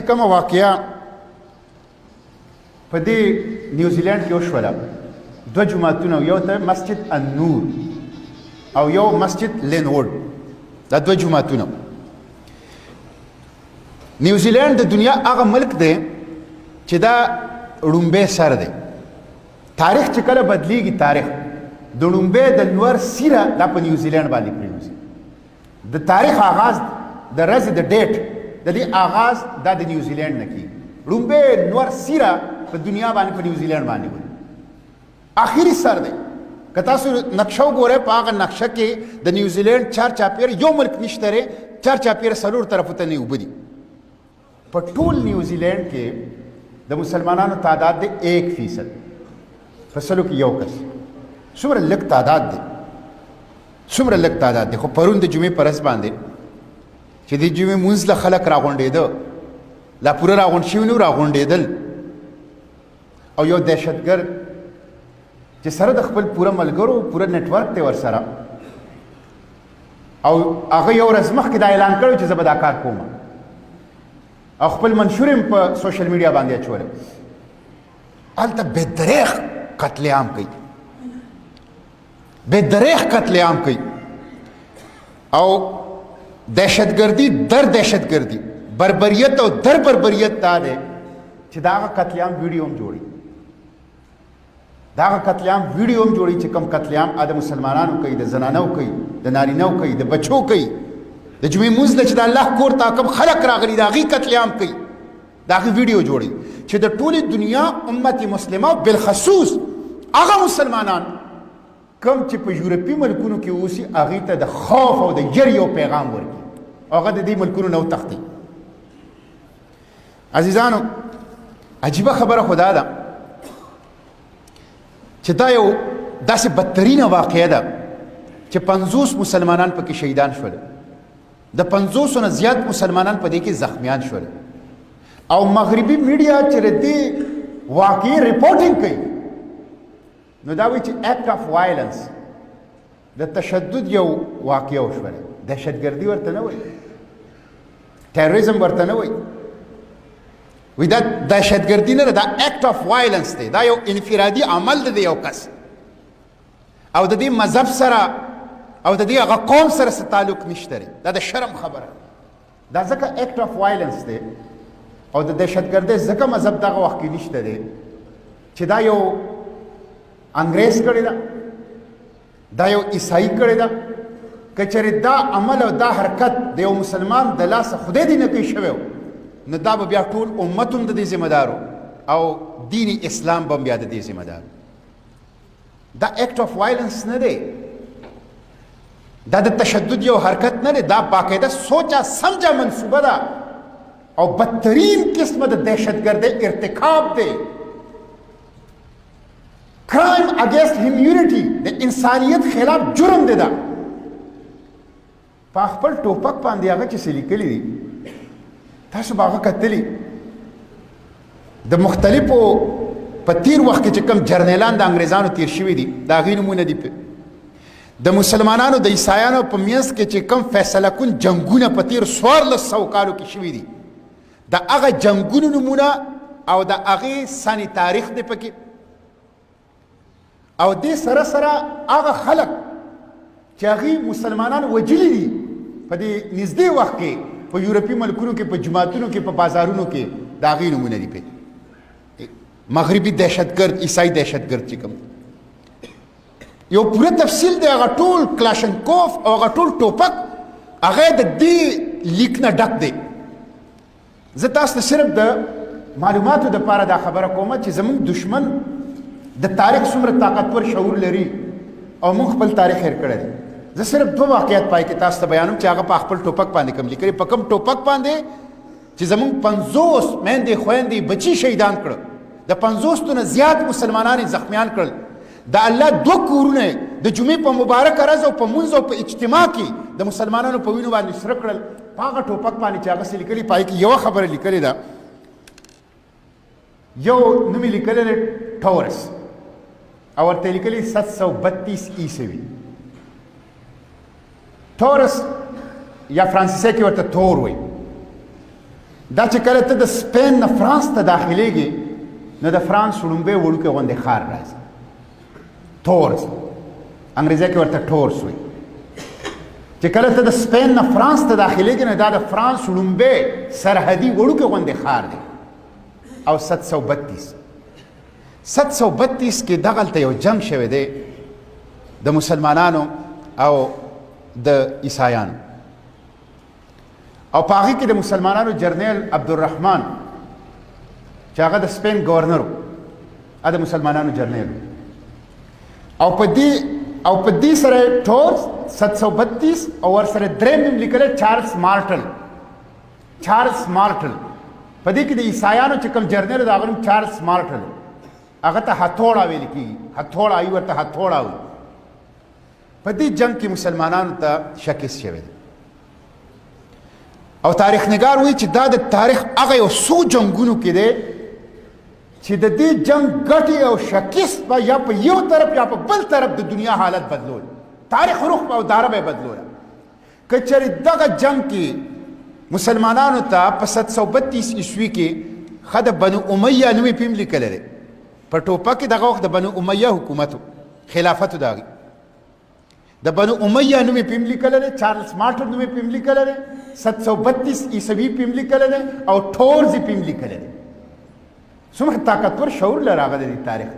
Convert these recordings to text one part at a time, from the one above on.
کومه واقعه په دې نیوزیلند کې وشوله دوه جوماتونه یو ته مسجد النور او یو مسجد لینوډ دا دوه جوماتونه نیوزیلند د دنیا هغه ملک دی چې دا ړومبی سر دی تاریخ چې کله بدلیږي تاریخ د ړومبی د نور سیره دا په نیوزیلند باندې پرېوځي د تاریخ آغاز د ورځې د ډیټ د دې آغاز دا د نیوزیلند نه کېږي ړومبی نور سیره په دنیا باندې په نیوزیلند باندې وي آخري سر دی که تاسو نقشه وګورئ په هغه نقشه کې د نیوزیلند چار چاپېره یو ملک نشته دی چار چاپېره څلور طرفو ته نه اوبه دي په ټول نیوزیلند کې د مسلمانانو تعداد دی 1% په سلو کې یو کس څومره لږ تعداد دی څومره لږ تعداد دی خو پرون د جمعې په ورځ باندې چې د جمعې مونځ له خلک راغونډېده لا پوره راغونډ شوي نه راغونډېدل او یو دهشتګرد چې سره د خپل پوره ملګرو پوره نیټورک دی ورسره او هغه یو ورځ مخکې دا اعلان کړی چې زه به دا کار کوم او خپل منشور یې په سوشل میډیا باندې اچولی هلته بېدریغ قتل عام کوي بېدریغ قتل عام کوي او دهشتګردي در دهشتګردي بربریت او در بربریت دا دی چې دا هغه قتل عام ویډیو هم جوړي دا هغه قتل عام ویډیو هم جوړي چې کوم قتل عام د مسلمانانو کوي د زنانو کوي د نارینهو کوي د بچو کوي د جمعې مونځ له چې د الله کور ته کوم خلک راغلي د هغې قتل عام کوي د هغې ویډیو جوړي چې د ټولې دنیا امت مسلمه بالخصوص هغه مسلمانان کوم چې په یورپي ملکونو کې اوسي هغې ته د خوف او د یرې یو پیغام ورکړي او هغه د دې ملکونو نه وتښتي عزیزانو عجیبه خبره خو دا ده چې دا یو داسې بدترینه واقعه ده چې 50 مسلمانان پکې شهیدان شول د 50 نه زیات مسلمانان په دې کې زخمیان شول او مغربي میډیا چې دې واقعي ریپورټینګ کوي نو دا وایي چې اکټ اف وایلنس د تشدد یو واقعه وشوله دهشتګردي ورته نه وایي ټیرریزم ورته نه وایي وی دا دهشتګردي نه ده دا اکټ اف وایلنس دی دا یو انفرادي عمل دی د یو کس او د دې مذهب سره او د دې هغه قوم سره څه تعلق نشته دی دا د شرم خبره دا ځکه اکټ اف وایلنس دی او د دهشتګردۍ ځکه مذهب دغه وخت کې نشته دی چې دا یو انګریز کړی ده دا یو عیسائی کړی ده که چېرې دا عمل او دا حرکت د یو مسلمان د لاسه خدای دې نه کوي شوی نو دا به بیا ټول امت هم د دې ذمه دارو او دین اسلام به هم بیا د دې ذمه دارو دا اکټ اف وایلنس نه دی دا د تشدد یو حرکت نه دی دا باقاعده سوچه سمجه منصوبه ده او بدترین قسمه د دهشتګردۍ ارتکاب دی کرائم اگینسٹ ہیومینٹی د انسانیت خلاف جرم دی دا په خپل ټوپک باندې هغه چې څه لیکلي دي تاسو به هغه کتلي د مختلفو په تیر وخت کې چې کوم جرنیلان د انګریزانو تیر شوي دي د هغې نومونه دي د مسلمانانو د عیسایانو په منځ کې چې کوم فیصله کن جنګونه په تیر 1400 کالو کې شوي دي د هغه جنګونو نومونه او د هغې سنې تاریخ دی پکې او دې سره سره هغه خلک چې هغې مسلمانان وجلي دي په دې نږدې وخت کې په یورپي ملکونو کې په جماعتونو کې په بازارونو کې د هغې نومونه دي پې مغربي دهشتګرد عیسائی دهشتګرد چې کوم یو پوره تفصیل دی هغه ټول کلاشنکوف او هغه ټول ټوپک هغه د دې لیک نه ډک دی زه تاسو ته صرف د معلوماتو دپاره دا خبره کومه چې زموږ دشمن د تاریخ څومره طاقتور شعور لري او موږ خپل تاریخ هېر کړی دی زه صرف 2 واقعیت پای کې تاسو ته بیانوم چې هغه په خپل ټوپک باندې کوم لیکلي په کوم ټوپک باندې چې زموږ 50 میندې خویندې بچي شهیدان کړه د 50 نه زیات مسلمانان زخمیان کړل د الله 2 کورونه د جمعې په مبارک ورځ او په مونځ او په اجتماع کې د مسلمانانو په وینو باندې سره کړل په هغه ټوپک باندې چې هغه څه لیکلي پای کې یوه خبره لیکلې ده یو نوم یې لیکلی دی ټورس او ورته یې لیکلي 732 عیسوي ټورس یا فرانسیسي کې ورته تور وایي دا چې کله ته د سپین نه فرانس ته داخلېږي نو د فرانس وړومبی وړوکی غوندې ښار راځي تورس انګریزي کې ورته ټورس وایي چې کله ته د سپین نه فرانس ته داخلېږي نو دا د فرانس وړومبی سرحدي وړوکی غوندې ښار دی او 732 کې دغلته یو جنگ شوی دی د مسلمانانو او د عیسایانو او په هغې کې د مسلمانانو جرنیل عبدالرحمن چې هغه د سپین گورنر و د مسلمانانو جرنیل او په دې سره ټورس 732 او ورسره درېیم نوم لیکلی چارلس مارټل په دې کې د عیسایانو چې کوم جرنیل د هغه نوم چارلس مارټل هغه ته هتھوڑا ویل کېږي هتھوڑا ای ورته هتھوڑا وي په دې جنگ کې مسلمانانو ته شکست شوی دی او تاریخ نگار وایي چې دا د تاریخ هغه یو څو جنګونو کې دی چې د دې جنگ ګټې او شکست به یا په یو طرف یا په بل طرف د دنیا حالت بدلول تاریخ رخ او داره به بدلوله که چېرې دغه جنگ کې مسلمانانو ته په 732 عیسوي کې ښه د بنو امیه نوم یې پې هم لیکلی دی په ټوپه کې دغه وخت د بنو امیه حکومت خلافت د هغې د بنو امیه نوم یې پې هم لیکلی دی چارلس مارټل نوم یې پې هم لیکلی دی 732 عیسوي پې هم لیکلی دی او ټورز یې پې هم لیکلی دی څومره طاقتور شعور له راغلی دی تاریخ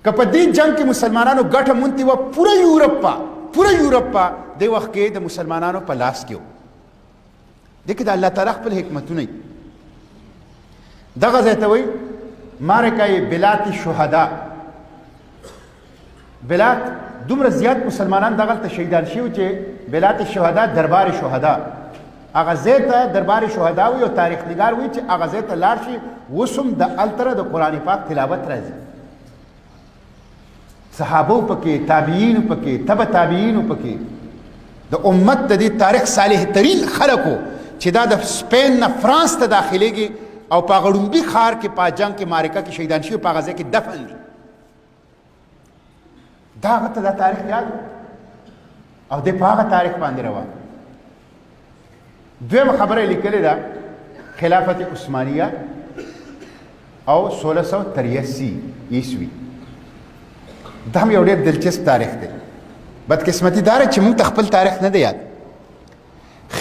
که په دې جنگ کې مسلمانانو ګټه مونتې وه پوره یورپ په دې وخت کې د مسلمانانو په لاس کې و دې کې د الله تعالی خپل حکمتونه دي دغه ځای ته وایي مارکه بلات شهدا بلات دومره زیات مسلمانان دغلته شهیدان شوي چې بلات شهدا دربار شهدا هغه ځای ته دربار شهدا وي او تاریخ نگار وایي چې هغه ځای ته لاړ شي اوس هم د التره د قرآن پاک تلاوت راځي صحابو پکې تابعینو پکې تبع تابعینو پکې د امت د دې تاریخ صالح ترین خلکو چې دا د سپین نه فرانس ته داخلېږي او په هغه ړومبي ښار کې په جنګ کې مارکه کې شهیدان شوي په هغه ځای کې دفن دي دا هغه ته دا تاریخ یاد او دی په هغه تاریخ باندې روان دویمه خبره یې لیکلې ده خلافت عثمانیه او 1683 عیسوي دا هم یو ډېر دلچسپ تاریخ دی بدقسمتي دا ده چې موږ ته خپل تاریخ نه دی یاد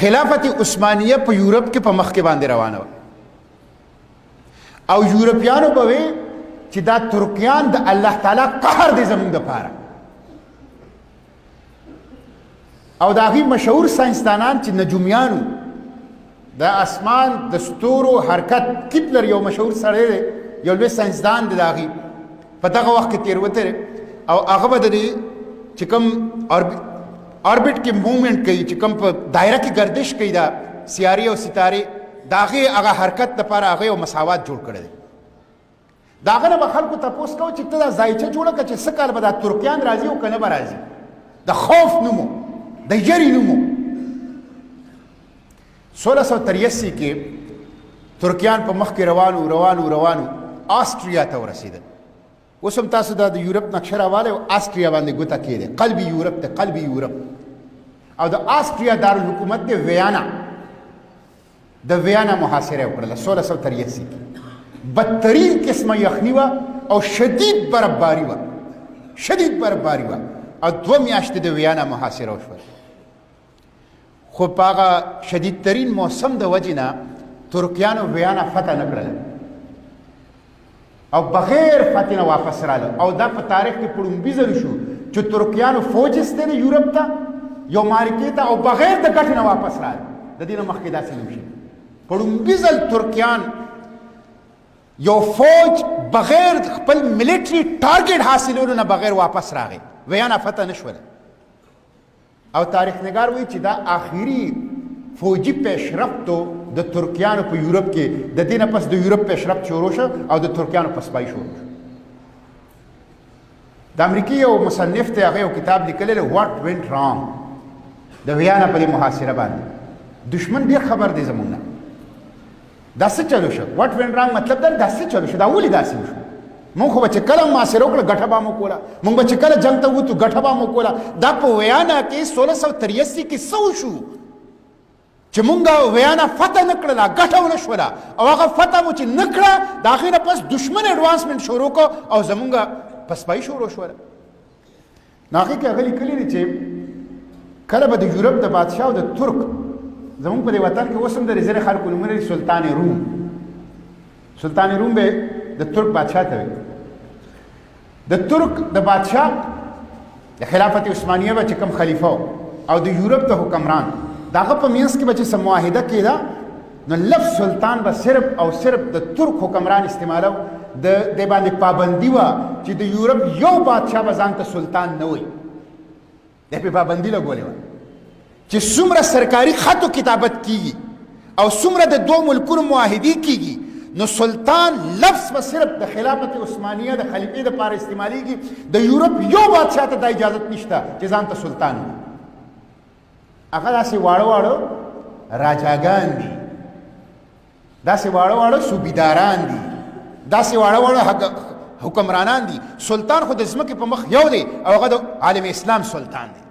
خلافت عثمانیه په یورپ کې په مخ کې باندې روانه وه او یورپیانو به وی چې دا ترکیان د الله تعالی قهر دی زموږ دپاره او د هغې مشهور ساینسدانان چې نجومیانو د اسمان د ستورو حرکت کیپلر یو مشهور سړی دی یو لوی ساینسدان دی د هغې په دغه وخت کې تېروتی او هغه به د دې چې کوم آربټ کې موومنټ کوي چې کوم په دایره کې گردش کوي دا سیارې او ستارې د هغې هغه حرکت دپاره هغه یو مساوات جوړ کړی دی د هغه نه به خلکو تپوس کوو چې ته دا ځایچه جوړه کړه چې څه کال به دا ترکیان راځي او که نه به راځي د خوف نومو د یرې نومو 1683 کې ترکیان په مخ کې روانو آسټریا ته ورسېدل اوس هم تاسو دا د یورپ نقشه راوالی او آسټریا باندې ګوته کېدی قلبي یورپ ته قلبي یورپ او د آسټریا دارالحکومت دی ویانا د ویانا محاصره یې وکړله 1683 کې بدترین قسمه یخني وه او شدید برفباري وه او 2 میاشتې د ویانا محاصره وشوه خو په هغه شدیدترین موسم د وجې نه ترکیانو ویانا فتح نه کړله او بغیر فتح نه واپس راله او دا په تاریخ کې په لومبي ځل شو چې ترکیانو فوج ایستلی یورپ ته یو مارکې ته او بغیر د ګټې نه واپس راله د دې نه مخکې داسې نه شي په لومبي ځل ترکیان یو فوج بغیر خپل ملیټري ټارګټ حاصلولو نه بغیر واپس راغی ویانا فتح نه شوله او تاریخ نگار وایي چې دا آخري فوجي پیشرفتو د ترکیانو په یورپ کې د دې نه پس د یورپ پیشرفت شروع شو او د ترکیانو پسپایي شروع شو د امریکې یو مصنف دی هغه یو کتاب لیکلی دی واټ وینټ رانګ د ویانا په دې محاصره باندې دشمن ډېر خبر دی زموږ نه دا څه چلو شو واټ وینټ رانګ مطلب دا څه چلو شو دا ولې داسې وشو مونږ خو به چې کله محاصره وکړه ګټه به مو کوله مونږ به چې کله جنګ ته ووتو ګټه به مو کوله دا په ویانا کې 1683 کې څه وشو چې مونږه ویانا فتح نه کړله ګټه ونه شوله او هغه فتح مو چې نه کړه د هغې نه پس دشمن اډوانسمنټ شروع کړو او زمونږه پسپایي شروع شوله. نو هغې کې هغه لیکلي دي چې کله به د یورپ د بادشاه او د ترک زمونږ په دې وطن کې اوس هم د ځینې خلکو نومونه دي سلطان روم. سلطان روم به د ترک بادشاه ته وي. د ترک د بادشاه د خلافت عثمانیه به چې کوم خلیفه او د یورپ د حکمران د هغه په منځ کې به چې څه معاهده کېده نو لفظ سلطان به صرف او صرف د ترک حکمران استعمالو. د دې باندې پابندي وه چې د یورپ یو بادشاه به ځان ته سلطان نه وایي. دې پې پابندي لګولې وه چې څومره سرکاري خط و کتابت کېږي او څومره د دوو ملکونو معاهدې کېږي نو سلطان لفظ به صرف د خلافت عثمانیه د خلیفې دپاره استعمالیږي. د یورپ یو بادشاه ته دا اجازت نشته چې ځان ته سلطان وي. هغه داسې واړه واړه راجاګان دي، داسې واړه واړه صوبیداران دي، داسې واړه واړه حکمرانان دي. سلطان خو د ځمکې په مخ یو دی او هغه د عالم اسلام سلطان دی.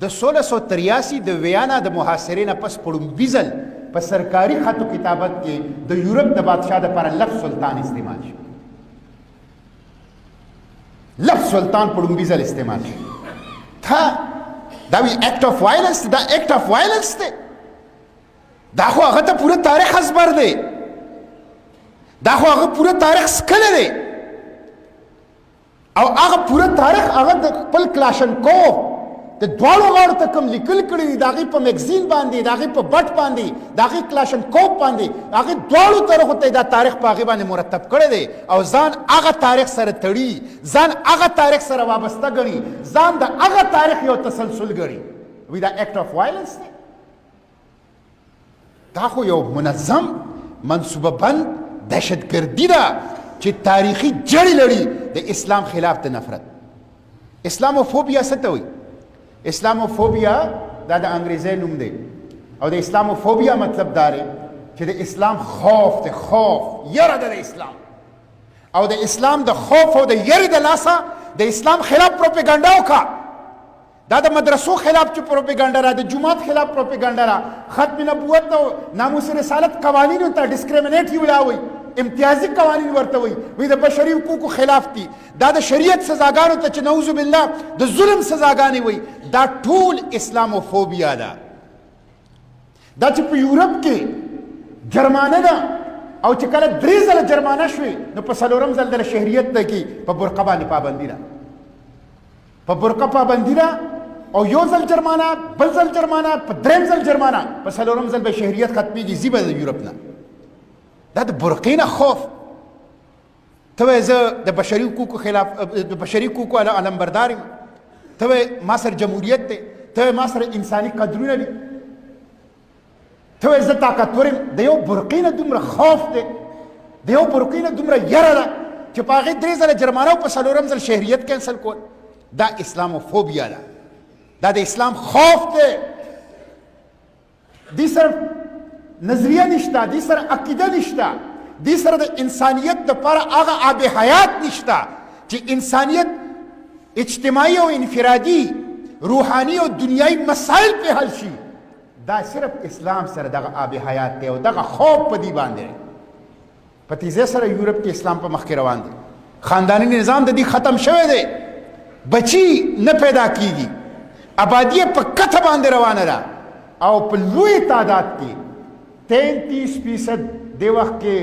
د 1683 د ویانا د محاصرې نه پس پړومبي ځل په سرکاري خط و کتابت کې د یورپ د بادشاه دپاره لفظ سلطان استعمال شو. لفظ سلطان پړومبي ځل استعمال شو. دا وی ایکټ اف وایلنس، دا ایکټ اف وایلنس دی. دا خو هغه ته پوره تاریخ ازبر دی، دا خو هغه پوره تاریخ سکلی دی او هغه پوره تاریخ هغه د خپل کلاشنکوف د دواړو غاړو ته کوم لیکل کړي دي، د هغې په میګزین باندې، د هغې په بټ باندې، د هغې کلاشنکوف باندې، هغې دواړو طرفو ته دا تاریخ په هغې باندې مرتب کړی دی او ځان هغه تاریخ سره تړي، ځان هغه تاریخ سره وابسته ګڼي، ځان د هغه تاریخ یو تسلسل ګڼي. وی دا ایکټ اف وایلنس دی. دا خو یو منظم منصوبه بند دهشتګردي ده چې تاریخي جړې لري د اسلام خلاف د نفرت. اسلاموفوبیا څه ته وایي؟ اسلاموفوبیا دا د انګریزۍ نوم دی او د اسلاموفوبیا مطلب دا دی چې د اسلام خوف دی، خوف یره ده د اسلام او د اسلام د خوف او د یرې د لاسه د اسلام خلاف پروپیګنډا وکړه. دا د مدرسو خلاف چې پروپیګنډا را، د جومات خلاف پروپیګنډا را، ختم نبوت او ناموس رسالت قوانینو ته ډسکریمنیټ ولاوي، امتیازي قوانین ورته وي، وی د بشري حقوقو خلاف دي. دا د شریعت سزاګانو ته چې نعوذ بالله د ظلم سزاګانې وي، دا ټول اسلاموفوبیا ده. دا چې په یورپ کې جرمانه ده او چې کله 3 ځله جرمانه شوې نو په 4م ځل د شهریت ده کې په برقه باندې پابندي ده، په برقه پابندي ده او یو ځل جرمانه، بل ځل جرمانه، په 3م ځل جرمانه، په 4م ځل به شهریت ختمېږي، ځي به د یورپ نه. دا د برقې نه خوف. ته وایې زه د بشري حقوقو خلاف، د بشري حقوقو علمبردار یم، ته وایې ما سره جمهوریت دی، ته وایې ما سره انساني قدرونه دي، ته وایې زه طاقتور یم. د یو برقې نه دومره خوف دی، د یو برقې نه دومره یره ده چې په هغې 3 ځله جرمانه او په 4م ځل شهریت کینسل کول. دا اسلاموفوبیا ده، دا د اسلام خوف دی. دې سره نظریه نشته، دې سره عقیده نشته، دې سره د انسانیت دپاره هغه آب حیات نشته چې انسانیت اجتماعي او انفرادي، روحاني او دنیایي مسایل پې حل شي. دا صرف اسلام سره دغه آب حیات دی او دغه خوف په دې باندې په تیزۍ سره یورپ کې اسلام په مخ کې روان دی. خانداني نظام د دې ختم شوی دی، بچي نه پیدا کیږي، آبادي په کته باندې روانه ده او په لوی تعداد کې 33% د وخت کې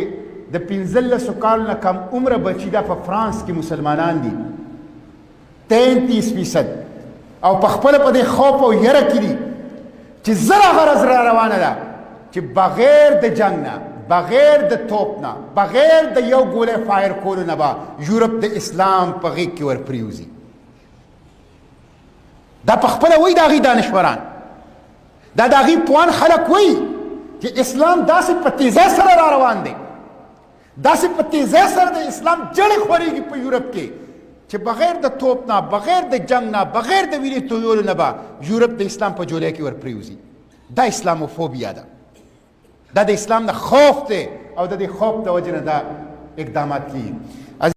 د 15 کالو نه کم عمره بچي دا په فرانس کې مسلمانان دي. 33% او په خپله په دې خوف او یره کې دي چې زره غرض را روانه ده چې بغیر د جنگ نه، بغیر د توپ نه، بغیر د یو ګولې فایر کولو نه به یورپ د اسلام په غېږ کې ورپرېوځي. دا په خپله وایي د هغې دانشوران، دا د هغې پوهان خلک وایي چې اسلام داسې په تیزۍ سره را روان دی، داسې په تیزۍ سره د اسلام جړې خورېږي په یورپ کې چې بغیر د توپ نه، بغیر د جنگ نه، بغیر د وینې تویولو نه به یورپ د اسلام په جولۍ کې ورپرېوځي. دا اسلاموفوبیا ده، دا د اسلام نه خوف دی او د دې خوف د وجې نه دا اقدامات کېږي.